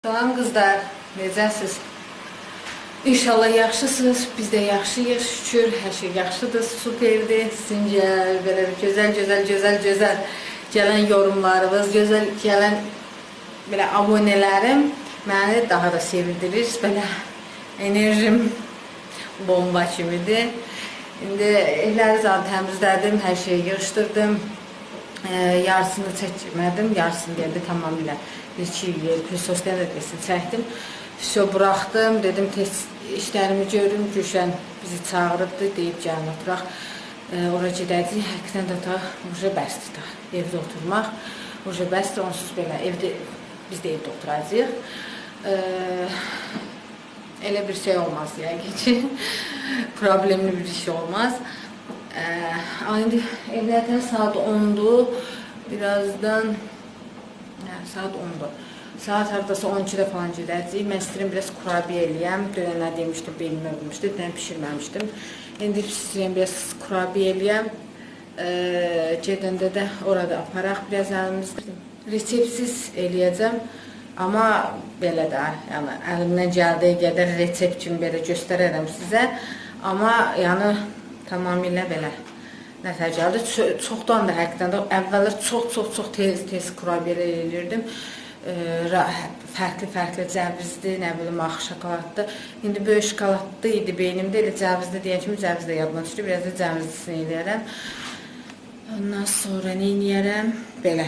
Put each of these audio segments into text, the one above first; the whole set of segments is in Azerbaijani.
Salam qızlar, necəsiz? İnşallah yaxşısınız, biz də yaxşıyıq, şükür, hər şey yaxşıdır, süperdir. Sizin belə gözəl gələn yorumlarınız, gözəl gələn belə abunələrim məni daha da sevindirir. Belə enerjim bomba kimidir. İndi evləri zaten təmizlədim, hər şeyi yığışdırdım. Yarısını çəkmədim, yarısını deyəndə tamamilə Hristosten adresini çəkdim. Все buraxdım, dedim test işlərimi görüm, Gülşən bizi çağırıbdı, deyib gəlin oturaq. Ora gedəcəyik, həqiqətən də ta uca bəsdir da, evdə oturmaq. Uca bəsdir, onsuz belə evdə, biz də evdə oturacağıq. Elə bir şey olmaz yəqin ki, problemli bir şey olmaz. İndi evlərdən saat 10'dur, birazdan saat 10'dur. Saat haradasa 12'də falan gedəcəyik. Mən istəyirəm biraz kurabiyə eləyəm. Dönənlər demişdim, belim ölmüşdü, dünən pişirməmişdim. İndi istəyirəm biraz kurabiyə eləyəm. Gedəndə də orada aparaq biraz əlimizdə. Reseptsiz eləyəcəm. Amma belə də, yəni əlimdən gəldiyi qədər resept kimi belə göstərərəm sizə. Amma yəni tamamilə belə nəfər gəldi. Çoxdan da həqiqətən də əvvəllər çox tez kurabiyələr eləyirdim. Fərqli cəvizli, nə bilim, ağ şokoladlı. İndi böyük şokoladlı idi beynimdə, elə cəvizli deyən kimi cəviz də yadımdan düşdü. Biraz da cəvizlisini eləyərəm. Ondan sonra nə eləyərəm? Belə,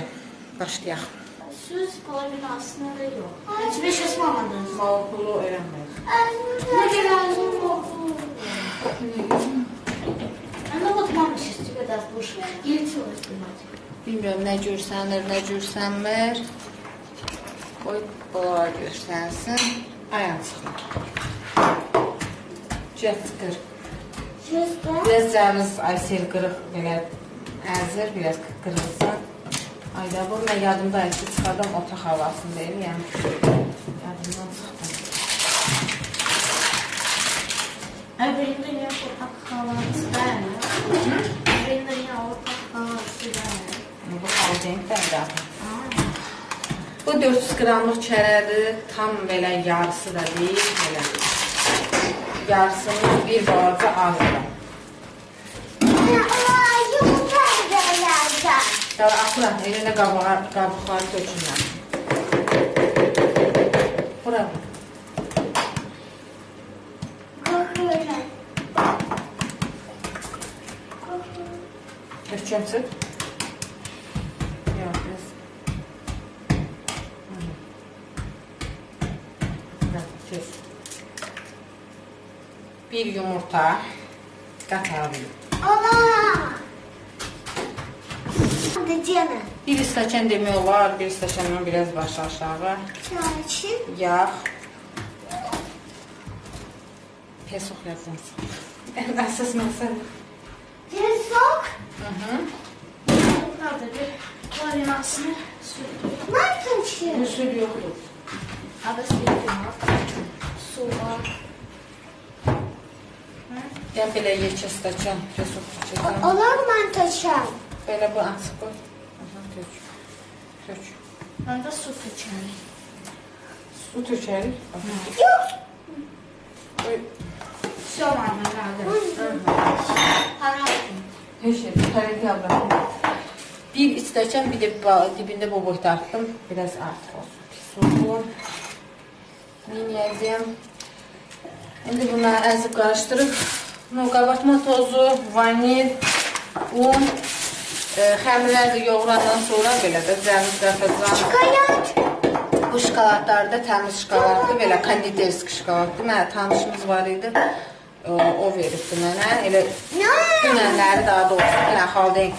başlayaq. Siz polabinasını da yox. Heç bir şey ismamadınız. Malpulu öyrənməyiz. Ne kadar malpulu. Ben de bakmamışız ki kadar boş. Yetiyoruz demek. Bilmiyorum, nə görsənmir. Qoy, bunlar görsənsin. Ayağım çıxır. Cət çıxır. Biraz cəviz Aysel qırıq belə əzir, biraz qırılsın. Ayda bu, mən yadımda ki, çıxadım otaq havasındayım, yəni yadımdan çıxdım. Benim de yine ortak kahvaltısı değil. Benim de yine ortak kahvaltısı değil. Bu xaldenk də. Bu 400 qramlıq kərədir, tam belə yarısı da deyil, belə. Yarısını bir balaca alıram. Daha atıram, elinə qabıqları tökünlər. Bura bak. Tökəcəm çıx. Yox, biz. Bir yumurta qatarım. Bir stəkan demək olar, bir stəkandan biraz baş aşağı. Yağ. Pesok yazansın. En əsas məsələ. Pesok? Burada bir polabinasını sürdüm. Ne yaptın? Usul yoxdur. Ada sürdüm. Su var. Mən belə yekə stəkan pesok tutacağım. Olur mu ben taşıyam? Belə bu açıq qoy. Tök. Ben de su taşıyam. Su tökərik. Yok. Qoy. Все, мама, надо. Пожалуйста. Heç şey, tərəqi abram. Bir stəkan, bir də dibində bu boyda atdım. Biraz artıq olsun. Pis olsun. Neyəcəyəm? İndi bunları əzib qarışdırıb. Qabartma tozu, vanil, un, xəmirlər də yoğurandan sonra belə də cəviz qatacağım. Şokolad. Bu şokoladlar da təmiz şokoladdır, belə konditerski şokoladdır. Mənə tanışımız var idi, o veribdi mənə. Elə dünənləri daha doğrusu, yenə xaldenk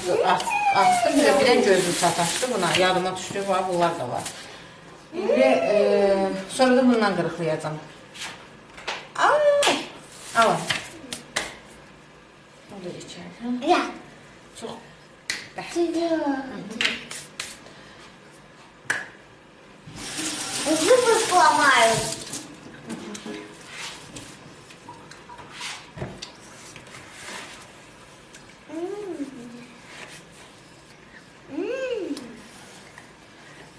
açdım, birdən gözüm sataşdı buna. Yadıma düşdü, bunlar da var. Sonra da bundan qırıqlayacağım. Al. O da içər. Ya. Çox Зубы сломаю.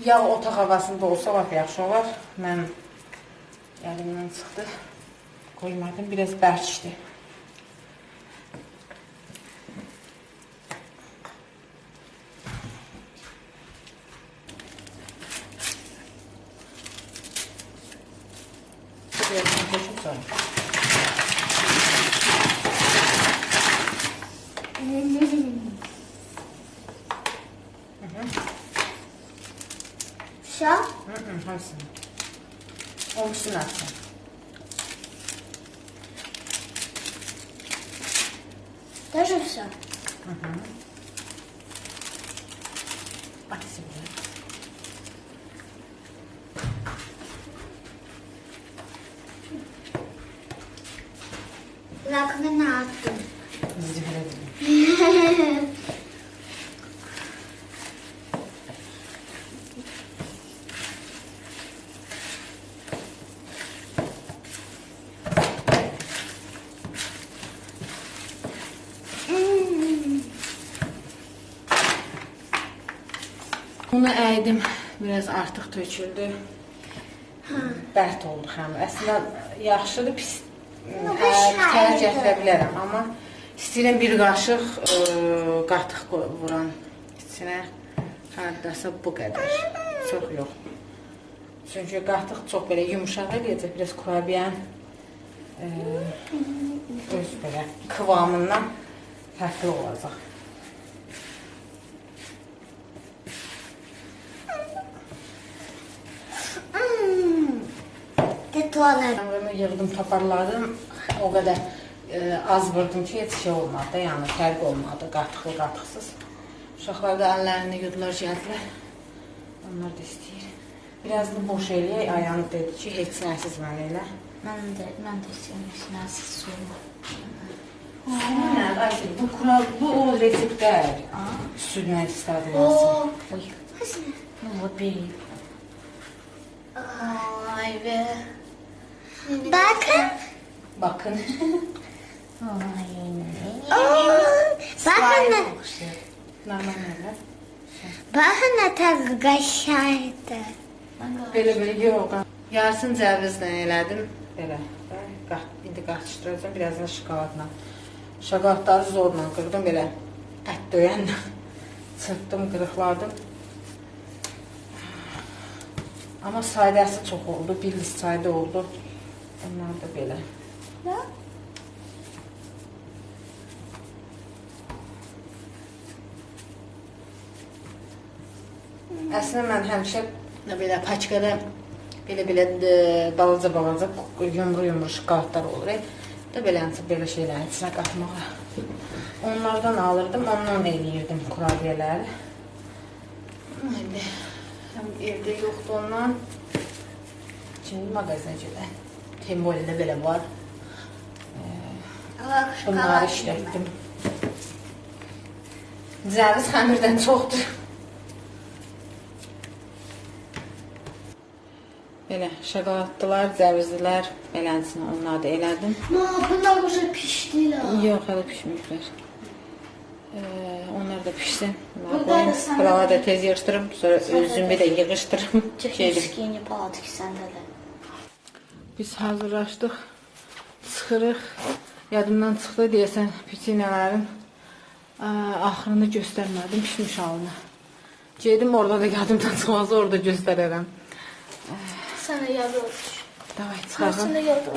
Yağ otaq havasında olsa lap yaxşı olar. Mən əlimdən çıxdı. Qoymadım, biraz bərkdir. Biraz koşum sonra. Şa? Hamısını. Olmuşsun atsan. Даже все. Bak şimdi. Rakamını attım. Zihre. Bunu əydim, biraz artıq töküldü. Bərt oldu xəmir. Əslində yaxşıdır, pis tər gətirə bilərəm, amma istəyirəm bir qaşıq qatıq vuran içinə hardasa bu qədər, çox yox. Çünki qatıq çox belə yumuşaq eləyəcək, biraz kurabiyən öz belə kıvamından fərqli olacaq. Ömrümü yığdım, toparladım. O qədər az vurdum ki, heç şey olmadı, yəni fərq olmadı, qatıqlı, qatıqsız. Uşaqlar da əllərini yudular, gəldilər. Onlar da istəyir. Biraz da boş eləyək, ayağını dedi ki, heç nəsiz mən elə. Mən də istəyirəm, heç nəsiz soyma. Ayşe, bu o resept deyil. Südlə istədilməsin. Oy. Вот бери. Ay be. Bakın. Bakın. Bakın. Normal. Bakın ne tadı qaşaydı. Belə yox. Yarısını cəvizlə elədim. Belə. İndi qaçışdıracağım, birazdan şokoladla. Şokoladları zorla qırdım, belə ət döyənlə. Çırpdım, qırıqladım. Amma saydəsi çox oldu, bir list sayda oldu. Onlar da belə. Nə? Əslində mən həmişə belə paçkada belə balaca yumru şokoladlar olur. Da belə şeylərin içinə qatmağa. Onlardan alırdım, ondan eləyirdim kurabiyələri. İndi həm evdə yoxdur ondan. Şimdi mağazinə gedə. Tembolində belə var. Bunları işlətdim. Cəviz xəmirdən çoxdur. Belə şokoladlılar, cəvizlilər, belənçini onları da elədim. Bunlar уже pişdilər. Yox, hələ pişməyiblər. Onlar da pişsin. Bunları da tez yığışdırım, sonra özümü də yığışdırım. Texniski palatki səndə də. Biz hazırlaşdıq, çıxırıq. Yadımdan çıxdı deyəsən peçenyələrin axırını göstərmədim, pişmiş halını. Gedim orada da yadımdan çıxmazsa orada göstərərəm. Sənə yad olmuş. Davay, çıxarım.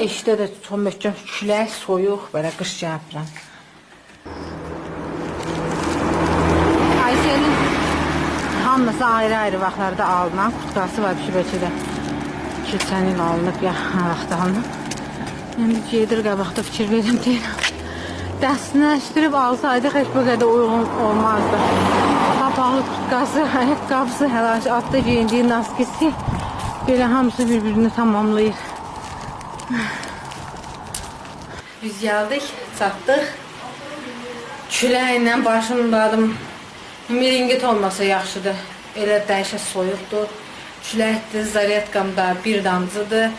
Eşdə də çox möhkəm külək, soyuq, belə qış gəlirəm. Ayşənin hamısı ayrı-ayrı vaxtlarda alınan kurtkası var, bəlkə də keçən il alınıb, yaxın vaxtda alınıb. İndi gedir qabaqda fikir verim deyirəm. Dəstinləşdirib alsaydıq heç bu qədər uyğun olmazdı. Papaqlı kurtkası, ayaqqabısı, hələ atda geyindiyi naskisi belə hamısı bir-birini tamamlayır. Biz gəldik, çatdıq. Küləklə başımdadım. Miringit olmasa yaxşıdır. Elə dəhşət soyuqdur. Küləkdir, zaryadkamda bir damcıdır.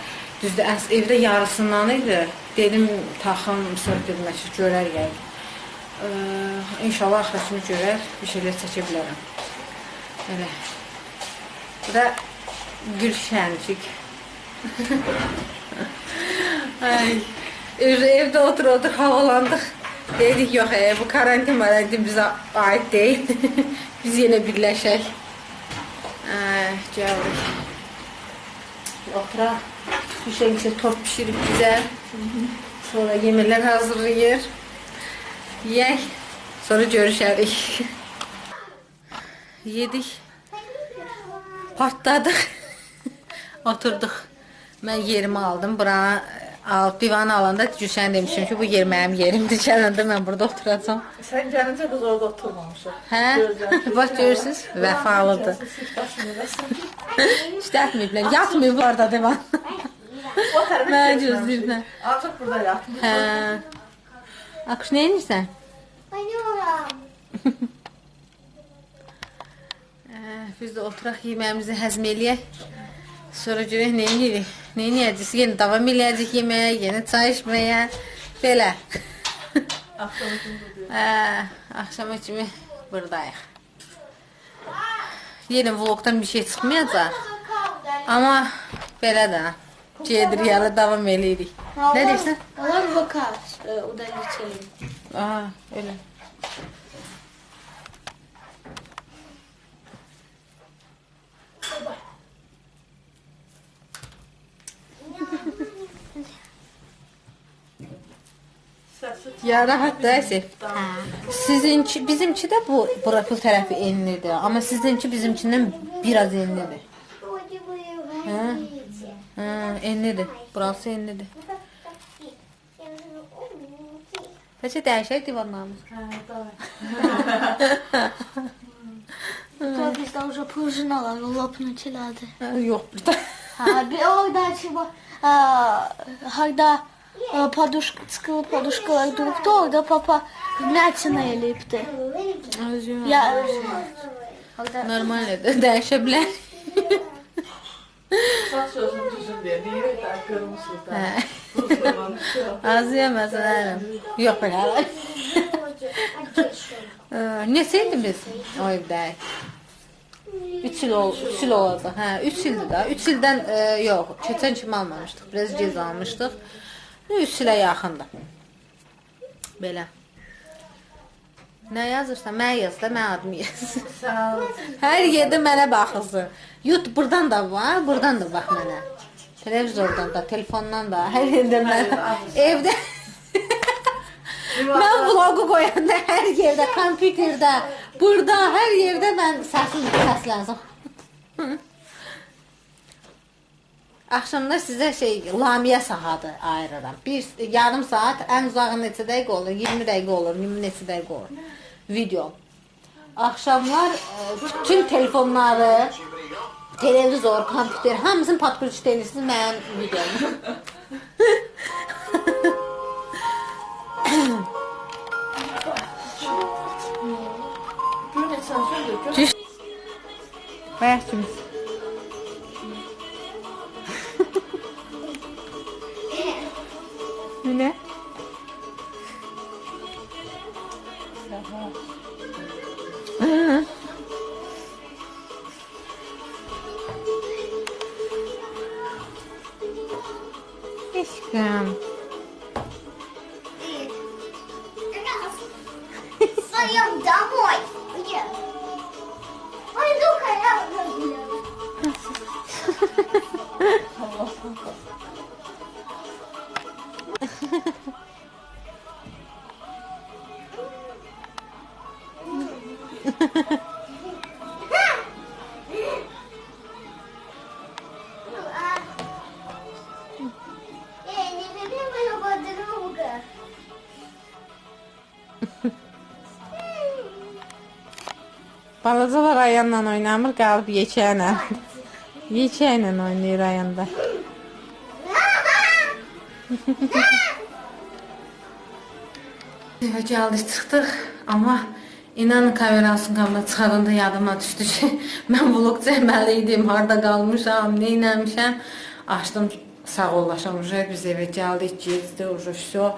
Düzdür, evdə yarısından idi. Dedim, taxım, sörf edilməsi görər yəq. İnşallah axırasını görər, bir şeylər çəkə bilərəm. Elə. Bu da Gülşencik. Ay, evde otur havalandık. Dedik yok bu karantin bize ait değil. Biz yine birleşək. Gəldik. Oturaq. Düşen tort pişirip güzel. Sonra yemekler hazırlayır. Yiyək. Sonra görüşərik. Yedik. Partladık. Oturduk. Ben yerimi aldım. Buranı divanı alanda Gülşen demişim ki bu yer mənim yerimdir. Gələndə mən burada oturacağım. Sen gelince kız orada oturmamışım. Hə? Bax görürsünüz, vəfalıdır. İşlətməyiblər. Yatmıyıb orada divan. Mən gözləyirəm. Artık burada yatmış. Hə. Akış nə edirsən? Biz də oturaq yeməyimizi həzm eləyək. Sonra görək nə edirik? Nə edəcəyik? Yenə davam eləyəcək yeməyə, yenə çay içməyə. Belə. Axşama kimi buradayıq. Yenə vlogdan bir şey çıxmayacaq. Amma belə də. Gedir yalı davam eləyirik. Nə deyirsən? Onlar bakar. Удалить. Öyle. Ya rahat değilsin. Sizinki, bizimki de bu profil tarafı enlidir. Ama sizinki bizimkinden biraz enlidir. Enlidir. Burası enlidir. Bəlkə dəyişək divanlarımız. То bizdə уже пружинаlar lopnуть elədi. Yox burada. Bir orada çiva harda подушкалар durubdu, orada papa vmyatina eləyibdi. Ya Normaldir. Dəyişə bilər. Sen sözün düzün diye. Niye daha kırmızı da? Az yemezler. Yok belə. Neçəydin biz o evdə? 3 il olacaq. Hə, 3 ildir də. 3 ildən yox, keçən kimi almamışdıq. Biraz gec almışdıq. 3 ilə yaxındır. Belə. Nə yazırsan? Mən yaz da, mən adımı yaz. Sağ ol. Hər yerdə mənə baxırsın. YouTube buradan da var, buradan da bax mənə. Televizordan da, telefondan da, hər yerdə mən. Evdə mən vlogu qoyanda hər yerdə, kompüterdə, burada, hər yerdə mən səslənəcəm. Axşamlar sizə lamiyə saatı ayırıram. Yarım saat, ən uzağı neçə dəqiqə olur? 20 dəqiqə olur, 20 neçə dəqiqə olur. Video. Axşamlar bütün telefonları, televizor, kompüter, hamısını patqırıcı deyirsiniz mənim videom. Gün etsen söyle. Bayaqsınız. Ne? Aşkım. Пойдем домой. Пойду-ка я не люби мою подруга. Balacalar Ayanla oynamır, qalıb yekəylə. Yekəylə oynayır Ayanda. Gəldik, çıxdıq, amma inanın kamerasının qabına çıxarında yadıma düşdü ki, mən vlog çəkməli idim, harada qalmışam, nə eləmişəm. Açdım, sağollaşam, biz evə gəldik, gecdi, все.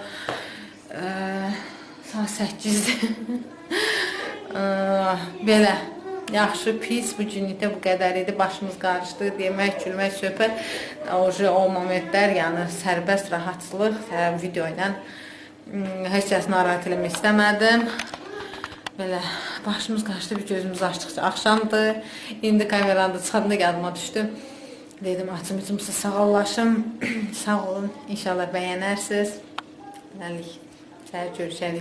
Saat 8-dir. Belə, Yaxşı, pis, bu günlükdə bu qədər idi. Başımız qarışdı, demək, gülmək, söhbət. O momentlər, yəni sərbəst rahatçılıq video ilə heç kəs narahat eləmək istəmədim. Belə başımız qarışdı, bir gözümüz açdıqca axşamdır. İndi kameranda çıxanda yadıma düşdü. Dedim, açım-açımsa sağollaşım. Sağ olun, inşallah bəyənərsiniz. Beləlik, görüşərik.